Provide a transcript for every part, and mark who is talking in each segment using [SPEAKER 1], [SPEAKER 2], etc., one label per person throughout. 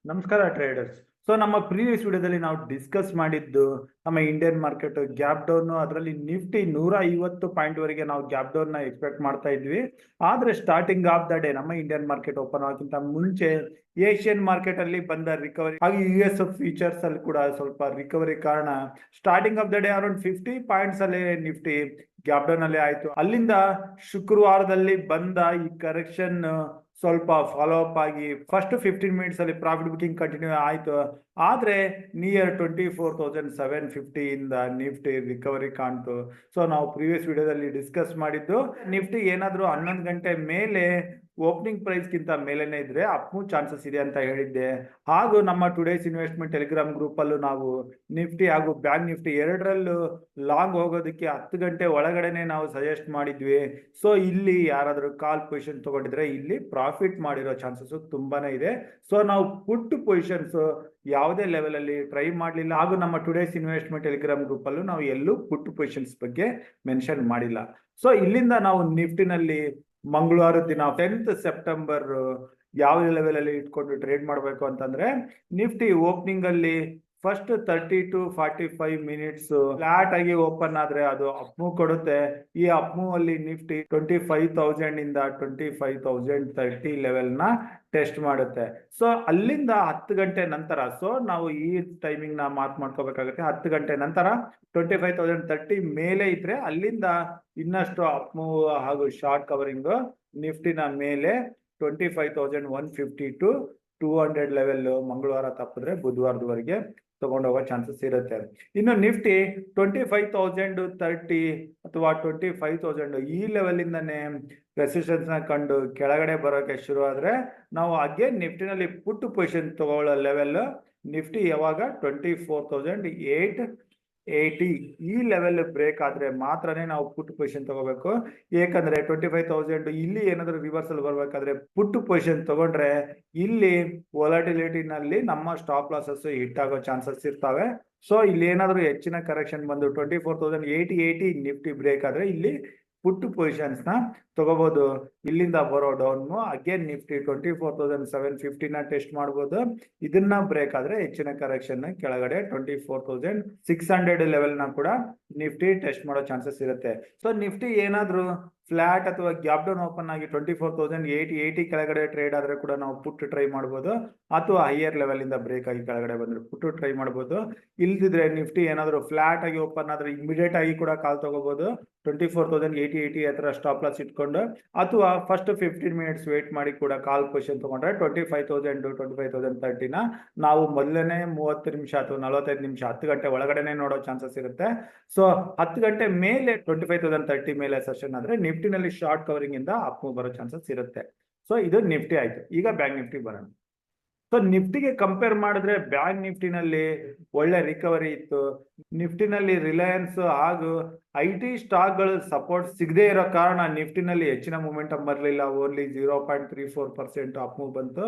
[SPEAKER 1] ನಮಸ್ಕಾರ ಟ್ರೇಡರ್ಸ್. ನಮ್ಮ ಪ್ರೀವಿಯಸ್ ವಿಡಿಯೋದಲ್ಲಿ ನಾವು ಡಿಸ್ಕಸ್ ಮಾಡಿದ್ದು ನಮ್ಮ ಇಂಡಿಯನ್ ಮಾರ್ಕೆಟ್ ಗ್ಯಾಪ್ ಡೌನ್, ಅದರಲ್ಲಿ ನಿಫ್ಟಿ 150 ಪಾಯಿಂಟ್ ವರೆಗೆ ನಾವು ಗ್ಯಾಪ್ ಡೌನ್ ನ ಎಕ್ಸ್ಪೆಕ್ಟ್ ಮಾಡ್ತಾ ಇದ್ವಿ. ಆದ್ರೆ ಸ್ಟಾರ್ಟಿಂಗ್ ಆಫ್ ದ ಡೇ ನಮ್ಮ ಇಂಡಿಯನ್ ಮಾರ್ಕೆಟ್ ಓಪನ್ ಆಗೋಕ್ಕಿಂತ ಮುಂಚೆ ಏಷ್ಯನ್ ಮಾರ್ಕೆಟ್ ಅಲ್ಲಿ ಬಂದ ರಿಕವರಿ ಹಾಗೆ US ಫೀಚರ್ಸ್ ಅಲ್ಲಿ ಕೂಡ ಸ್ವಲ್ಪ ರಿಕವರಿ ಕಾರಣ starting of the day around 50 points ಅಲ್ಲಿ ನಿಫ್ಟಿ ಗ್ಯಾಪ್ ಡೌನ್ ಅಲ್ಲಿ ಆಯ್ತು. ಅಲ್ಲಿಂದ ಶುಕ್ರವಾರದಲ್ಲಿ ಬಂದ ಈ ಕರೆಕ್ಷನ್ ಸ್ವಲ್ಪ ಫಾಲೋ ಅಪ್ ಆಗಿ ಫಸ್ಟ್ 15 ಮಿನಿಟ್ಸ್ ಅಲ್ಲಿ ಪ್ರಾಫಿಟ್ ಬುಕಿಂಗ್ ಕಂಟಿನ್ಯೂ ಆಯ್ತು. ಆದ್ರೆ ನಿಯರ್ 24,750 ಇಂದ ನಿಫ್ಟಿ ರಿಕವರಿ ಕಾಣ್ತು. ನಾವು ಪ್ರೀವಿಯಸ್ ವಿಡಿಯೋದಲ್ಲಿ ಡಿಸ್ಕಸ್ ಮಾಡಿದ್ದು ನಿಫ್ಟಿ ಏನಾದ್ರೂ 11 ಗಂಟೆ ಮೇಲೆ ಓಪನಿಂಗ್ ಪ್ರೈಸ್ ಗಿಂತ ಮೇಲೇನೆ ಇದ್ರೆ ಅಪ್ ಚಾನ್ಸಸ್ ಇದೆ ಅಂತ ಹೇಳಿದ್ದೆ. ಹಾಗೂ ನಮ್ಮ ಟುಡೇಸ್ ಇನ್ವೆಸ್ಟ್ಮೆಂಟ್ ಟೆಲಿಗ್ರಾಮ್ ಗ್ರೂಪ್ ಅಲ್ಲೂ ನಾವು ನಿಫ್ಟಿ ಹಾಗೂ ಬ್ಯಾಂಕ್ ನಿಫ್ಟಿ ಎರಡರಲ್ಲೂ ಲಾಂಗ್ ಹೋಗೋದಕ್ಕೆ 10 ಗಂಟೆ ಒಳಗಡೆನೆ ನಾವು ಸಜೆಸ್ಟ್ ಮಾಡಿದ್ವಿ. ಇಲ್ಲಿ ಯಾರಾದ್ರೂ ಕಾಲ್ ಪೊಸಿಷನ್ ತಗೊಂಡಿದ್ರೆ ಇಲ್ಲಿ ಪ್ರಾಫಿಟ್ ಮಾಡಿರೋ ಚಾನ್ಸಸ್ ತುಂಬಾನೇ ಇದೆ. ನಾವು ಪುಟ್ ಪೊಸಿಷನ್ಸ್ ಯಾವುದೇ ಲೆವೆಲ್ ಅಲ್ಲಿ ಟ್ರೈ ಮಾಡಲಿಲ್ಲ. ಹಾಗೂ ನಮ್ಮ ಟುಡೇಸ್ ಇನ್ವೆಸ್ಟ್ಮೆಂಟ್ ಟೆಲಿಗ್ರಾಮ್ ಗ್ರೂಪ್ ಅಲ್ಲೂ ನಾವು ಎಲ್ಲೂ ಪುಟ್ ಪೊಸಿಷನ್ಸ್ ಬಗ್ಗೆ ಮೆನ್ಷನ್ ಮಾಡಿಲ್ಲ. ಇಲ್ಲಿಂದ ನಾವು ನಿಫ್ಟಿನಲ್ಲಿ ಮಂಗಳವಾರ ದಿನ 10th ಸೆಪ್ಟೆಂಬರ್ ಯಾವ ಲೆವೆಲ್ ಅಲ್ಲಿ ಇಟ್ಕೊಂಡು ಟ್ರೇಡ್ ಮಾಡಬೇಕು ಅಂತಂದ್ರೆ, ನಿಫ್ಟಿ ಓಪನಿಂಗ್ ಅಲ್ಲಿ ಫಸ್ಟ್ 30 to 45 ಮಿನಿಟ್ಸ್ ಫ್ಲಾಟ್ ಆಗಿ ಓಪನ್ ಆದ್ರೆ ಅದು ಅಪ್ ಮೂವ್ ಕೊಡುತ್ತೆ. ಈ ಅಪ್ ಮೂವ್ ಅಲ್ಲಿ ನಿಫ್ಟಿ 25,000 ಇಂದ 25,030 ಲೆವೆಲ್ ನ ಟೆಸ್ಟ್ ಮಾಡುತ್ತೆ. ಅಲ್ಲಿಂದ 10 ಗಂಟೆ ನಂತರ ನಾವು ಈ ಟೈಮಿಂಗ್ ನ ಮಾರ್ಕ್ ಮಾಡ್ಕೋಬೇಕಾಗುತ್ತೆ. 10 ಗಂಟೆ ನಂತರ 25,030 ಮೇಲೆ ಇದ್ರೆ ಅಲ್ಲಿಂದ ಇನ್ನಷ್ಟು ಅಪ್ ಮೂವ್ ಹಾಗೂ ಶಾರ್ಟ್ ಕವರಿಂಗ್ ನಿಫ್ಟಿನ ಮೇಲೆ 25,150 to 200 ಲೆವೆಲ್ ಮಂಗಳವಾರ ತಪ್ಪಿದ್ರೆ ಬುಧವಾರದವರೆಗೆ ತಗೊಂಡೋಗೋ ಚಾನ್ಸಸ್ ಇರುತ್ತೆ. ಇನ್ನು ನಿಫ್ಟಿ 25,030 ಅಥವಾ 25,000 ಈ ಲೆವೆಲ್ ಇಂದಾನೆ ರೆಸಿಸ್ಟೆನ್ಸ್ ನ ಕಂಡು ಕೆಳಗಡೆ ಬರೋಕೆ ಶುರು ಆದ್ರೆ ನಾವು ಅಗೇನ್ ನಿಫ್ಟಿನಲ್ಲಿ ಪುಟ್ ಪೊಸಿಷನ್ ತಗೊಳ್ಳೋ ಲೆವೆಲ್ ನಿಫ್ಟಿ ಯಾವಾಗ 24,880 ಈ ಲೆವೆಲ್ ಬ್ರೇಕ್ ಆದ್ರೆ ಮಾತ್ರನೇ ನಾವು ಪುಟ್ ಪೊಸಿಷನ್ ತಗೋಬೇಕು. ಯಾಕಂದ್ರೆ 25,000 ಇಲ್ಲಿ ಏನಾದ್ರೂ ರಿವರ್ಸಲ್ ಬರ್ಬೇಕಾದ್ರೆ ಪುಟ್ ಪೊಸಿಷನ್ ತಗೊಂಡ್ರೆ ಇಲ್ಲಿ ವೊಲಟಿಲಿಟಿ ನಲ್ಲಿ ನಮ್ಮ ಸ್ಟಾಪ್ ಲಾಸಸ್ ಹಿಟ್ ಆಗೋ ಚಾನ್ಸಸ್ ಇರ್ತವೆ. ಇಲ್ಲಿ ಏನಾದ್ರೂ ಹೆಚ್ಚಿನ ಕರೆಕ್ಷನ್ ಬಂದು 24,880 ನಿಫ್ಟಿ ಬ್ರೇಕ್ ಆದ್ರೆ ಇಲ್ಲಿ ಪುಟ್ ಪೊಸಿಷನ್ಸ್ ನ ತಗೋಬಹುದು. ಇಲ್ಲಿಂದ ಬರೋ ಡೌನ್ ಅಗೇನ್ ನಿಫ್ಟಿ 24,750 ನ ಟೆಸ್ಟ್ ಮಾಡಬಹುದು. ಇದನ್ನ ಬ್ರೇಕ್ ಆದ್ರೆ ಹೆಚ್ಚಿನ ಕರೆಕ್ಷನ್ ಕೆಳಗಡೆ 24,600 ಲೆವೆಲ್ ನ ಕೂಡ ನಿಫ್ಟಿ ಟೆಸ್ಟ್ ಮಾಡೋ ಚಾನ್ಸಸ್ ಇರುತ್ತೆ. ನಿಫ್ಟಿ ಏನಾದ್ರೂ ಫ್ಲಾಟ್ ಅಥವಾ ಗ್ಯಾಪ್ ಡೌನ್ ಓಪನ್ ಆಗಿ 24,880 ಕೆಳಗಡೆ ಟ್ರೇಡ್ ಆದ್ರೆ ಕೂಡ ನಾವು ಪುಟ್ ಟ್ರೈ ಮಾಡಬಹುದು, ಅಥವಾ ಹೈಯರ್ ಲೆವೆಲ್ ಇಂದ ಬ್ರೇಕ್ ಆಗಿ ಕೆಳಗಡೆ ಬಂದ್ರೆ ಪುಟ್ ಟ್ರೈ ಮಾಡಬಹುದು. ಇಲ್ದಿದ್ರೆ ನಿಫ್ಟಿ ಏನಾದ್ರೂ ಫ್ಲಾಟ್ ಆಗಿ ಓಪನ್ ಆದ್ರೆ ಇಮಿಡಿಯೇಟ್ ಆಗಿ ಕೂಡ ಕಾಲ್ ತಗೋಬಹುದು 24,880 ಹತ್ರ ಸ್ಟಾಪ್ ಲಾಸ್ ಇಟ್ಕೊಂಡು, ಅಥವಾ ಫಸ್ಟ್ 15 ಮಿನಿಟ್ಸ್ ವೇಟ್ ಮಾಡಿ ಕೂಡ ಕಾಲ್ ಪೊಸಿಷನ್ ತಗೊಂಡ್ರೆ 25,000 to 25,030 ನ ನಾವು ಮೊದಲನೇ 30 ನಿಮಿಷ ಅಥವಾ 45 ನಿಮಿಷ 10 ಗಂಟೆ ಒಳಗಡೆನೆ ನೋಡೋ ಚಾನ್ಸಸ್ ಇರುತ್ತೆ. 10 ಗಂಟೆ ಮೇಲೆ 25,030 ಮೇಲೆ ಸೆಷನ್ ಆದ್ರೆ ನಿಫ್ಟಿನಲ್ಲಿ ಶಾರ್ಟ್ ಕವರಿಂಗ್ ಇಂದ ಅಪ್ ಬರೋ ಚಾನ್ಸಸ್ ಇರುತ್ತೆ. ಇದು ನಿಫ್ಟಿ ಆಯ್ತು. ಈಗ ಬ್ಯಾಂಕ್ ನಿಫ್ಟಿ ಬರೋಣ. ನಿಫ್ಟಿಗೆ ಕಂಪೇರ್ ಮಾಡಿದ್ರೆ ಬ್ಯಾಂಕ್ ನಿಫ್ಟಿನಲ್ಲಿ ಒಳ್ಳೆ ರಿಕವರಿ ಇತ್ತು. ನಿಫ್ಟಿನಲ್ಲಿ ರಿಲಯನ್ಸ್ ಹಾಗೂ IT ಸ್ಟಾಕ್ ಗಳು ಸಪೋರ್ಟ್ ಸಿಗದೆ ಇರೋ ಕಾರಣ ನಿಫ್ಟಿನಲ್ಲಿ ಹೆಚ್ಚಿನ ಮೂಮೆಂಟಮ್ ಬರಲಿಲ್ಲ. ಓನ್ಲಿ 0.34% ಅಪ್ ಮೂವ್ ಬಂತು.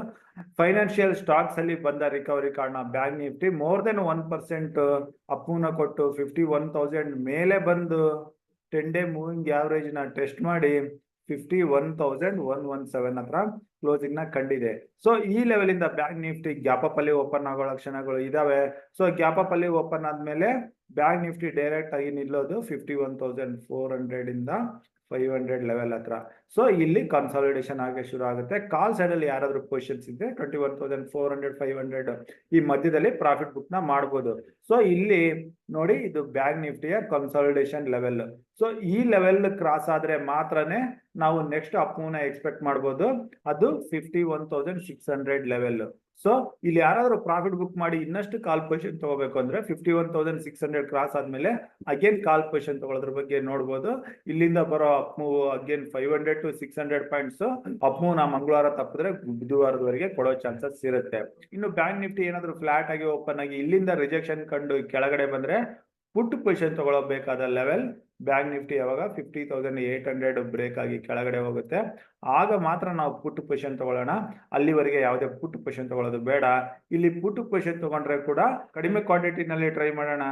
[SPEAKER 1] ಫೈನಾನ್ಷಿಯಲ್ ಸ್ಟಾಕ್ಸ್ ಅಲ್ಲಿ ಬಂದ ರಿಕವರಿ ಕಾರಣ bank Nifty more than 1% up move ನ ಕೊಟ್ಟು 51,000 ಮೇಲೆ ಬಂದು 10 ಡೇ ಮೂವಿಂಗ್ ಆವರೇಜ್ ನ ಟೆಸ್ಟ್ ಮಾಡಿ 51,117 ಹತ್ರ ಕ್ಲೋಸಿಂಗ್ ನ ಕಂಡಿದೆ. ಈ ಲೆವೆಲ್ ಇಂದ ಬ್ಯಾಂಕ್ ನಿಫ್ಟಿ ಗ್ಯಾಪ್ ಅಪ್ ಅಲ್ಲಿ ಓಪನ್ ಆಗೋ ಲಕ್ಷಣಗಳು ಇದಾವೆ. ಗ್ಯಾಪ್ ಅಪ್ ಅಲ್ಲಿ ಓಪನ್ ಆದ್ಮೇಲೆ ಬ್ಯಾಂಕ್ ನಿಫ್ಟಿ ಡೈರೆಕ್ಟ್ ಆಗಿ ನಿಲ್ಲೋದು 51,400 ಇಂದ 500 ಲೆವೆಲ್ ಹತ್ರ. ಇಲ್ಲಿ ಕನ್ಸಾಲಿಡೇಷನ್ ಆಗಿ ಶುರು ಆಗುತ್ತೆ. ಕಾಲ್ ಸೈಡ್ ಅಲ್ಲಿ ಯಾರಾದ್ರೂ ಪೊಸಿಷನ್ಸ್ ಇದ್ರೆ 21,400 500 ಈ ಮಧ್ಯದಲ್ಲಿ ಪ್ರಾಫಿಟ್ ಬುಕ್ ನ ಮಾಡಬಹುದು. ಇಲ್ಲಿ ನೋಡಿ, ಇದು ಬ್ಯಾಂಕ್ ನಿಫ್ಟಿಯ ಕನ್ಸಾಲಿಡೇಷನ್ ಲೆವೆಲ್. ಈ ಲೆವೆಲ್ ಕ್ರಾಸ್ ಆದ್ರೆ ಮಾತ್ರನೇ ನಾವು ನೆಕ್ಸ್ಟ್ ಅಪ್ ಮೂವ್ ನ ಎಕ್ಸ್ಪೆಕ್ಟ್ ಮಾಡಬಹುದು. ಅದು 51,600 ಲೆವೆಲ್. ಇಲ್ಲಿ ಯಾರಾದ್ರೂ ಪ್ರಾಫಿಟ್ ಬುಕ್ ಮಾಡಿ ಇನ್ನಷ್ಟು ಕಾಲ್ ಪೊಸಿಷನ್ ತಗೋಬೇಕು ಅಂದ್ರೆ 51,600 ಕ್ರಾಸ್ ಆದ್ಮೇಲೆ ಅಗೇನ್ ಕಾಲ್ ಪೊಸಿಷನ್ ತಗೊಳ್ಳೋದ್ರ ಬಗ್ಗೆ ನೋಡಬಹುದು. ಇಲ್ಲಿಂದ ಬರೋ up move again 500 to 600 points up move ನ ಮಂಗಳವಾರ ತಪ್ಪಿದ್ರೆ ಬುಧವಾರದವರೆಗೆ ಕೊಡೋ ಚಾನ್ಸಸ್ ಇರುತ್ತೆ. ಇನ್ನು ಬ್ಯಾಂಕ್ ನಿಫ್ಟಿ ಏನಾದ್ರೂ ಫ್ಲಾಟ್ ಆಗಿ ಓಪನ್ ಆಗಿ ಇಲ್ಲಿಂದ ರಿಜೆಕ್ಷನ್ ಕಂಡು ಕೆಳಗಡೆ ಬಂದ್ರೆ ಪುಟ್ ಪೊಸಿಷನ್ ತಗೊಳ್ಳಬೇಕಾದ ಲೆವೆಲ್ ಬ್ಯಾಂಕ್ ನಿಫ್ಟಿ ಯಾವಾಗ 50,800 ಬ್ರೇಕ್ ಆಗಿ ಕೆಳಗಡೆ ಹೋಗುತ್ತೆ ಆಗ ಮಾತ್ರ ನಾವು ಪುಟ್ ಪೊಸಿಷನ್ ತಗೊಳ್ಳೋಣ. ಅಲ್ಲಿವರೆಗೆ ಯಾವುದೇ ಪುಟ್ ಪೊಸಿಷನ್ ತಗೊಳ್ಳೋದು ಬೇಡ. ಇಲ್ಲಿ ಪುಟ್ ಪೊಸಿಷನ್ ತಗೊಂಡ್ರೆ ಕೂಡ ಕಡಿಮೆ ಕ್ವಾಂಟಿಟಿನಲ್ಲಿ ಟ್ರೈ ಮಾಡೋಣ.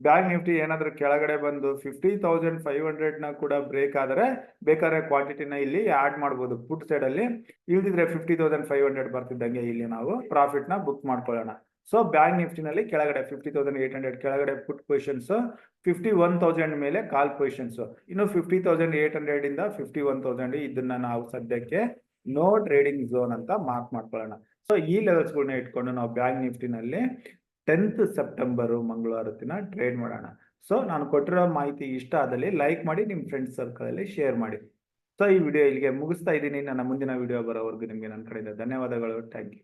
[SPEAKER 1] ಬ್ಯಾಂಕ್ ನಿಫ್ಟಿ ಏನಾದರೂ ಕೆಳಗಡೆ ಬಂದು 50,500 ಕೂಡ ಬ್ರೇಕ್ ಆದರೆ ಬೇಕಾದ್ರೆ ಕ್ವಾಂಟಿಟಿನ ಇಲ್ಲಿ ಆಡ್ ಮಾಡ್ಬೋದು ಪುಟ್ ಸೈಡ್ ಅಲ್ಲಿ. ಇಲ್ದಿದ್ರೆ 50,500 ಬರ್ತಿದ್ದಂಗೆ ಇಲ್ಲಿ ನಾವು ಪ್ರಾಫಿಟ್ ನ ಬುಕ್ ಮಾಡ್ಕೊಳ್ಳೋಣ. ಸೊ ಬ್ಯಾಂಕ್ ನಿಫ್ಟಿನಲ್ಲಿ ಕೆಳಗಡೆ 50,800 ಕೆಳಗಡೆ ಪುಟ್ ಪೊಸಿಷನ್ಸ್, 51,000 ಮೇಲೆ ಕಾಲ್ ಪೊಸಿಷನ್ಸ್. ಇನ್ನು 50,800 ಇಂದ 51,000 ಇದನ್ನ ನಾವು ಸದ್ಯಕ್ಕೆ ನೋ ಟ್ರೇಡಿಂಗ್ ಝೋನ್ ಅಂತ ಮಾರ್ಕ್ ಮಾಡ್ಕೊಳ್ಳೋಣ. ಸೊ ಈ ಲೆವೆಲ್ಸ್ ಗಳನ್ನ ಇಟ್ಕೊಂಡು ನಾವು ಬ್ಯಾಂಕ್ ನಿಫ್ಟಿನಲ್ಲಿ 10th ಸೆಪ್ಟೆಂಬರ್ ಮಂಗಳವಾರ ದಿನ ಟ್ರೇಡ್ ಮಾಡೋಣ. ಸೊ ನಾನು ಕೊಟ್ಟಿರೋ ಮಾಹಿತಿ ಇಷ್ಟ ಆದಲ್ಲಿ ಲೈಕ್ ಮಾಡಿ, ನಿಮ್ಮ ಫ್ರೆಂಡ್ಸ್ ಸರ್ಕಲ್ ಅಲ್ಲಿ ಶೇರ್ ಮಾಡಿ. ಸೊ ಈ ವಿಡಿಯೋ ಇಲ್ಲಿಗೆ ಮುಗಿಸ್ತಾ ಇದ್ದೀನಿ. ನನ್ನ ಮುಂದಿನ ವಿಡಿಯೋ ಬರೋವರೆಗೂ ನಿಮಗೆ ನನ್ನ ಕಡೆಯಿಂದ ಧನ್ಯವಾದಗಳು. Thank you.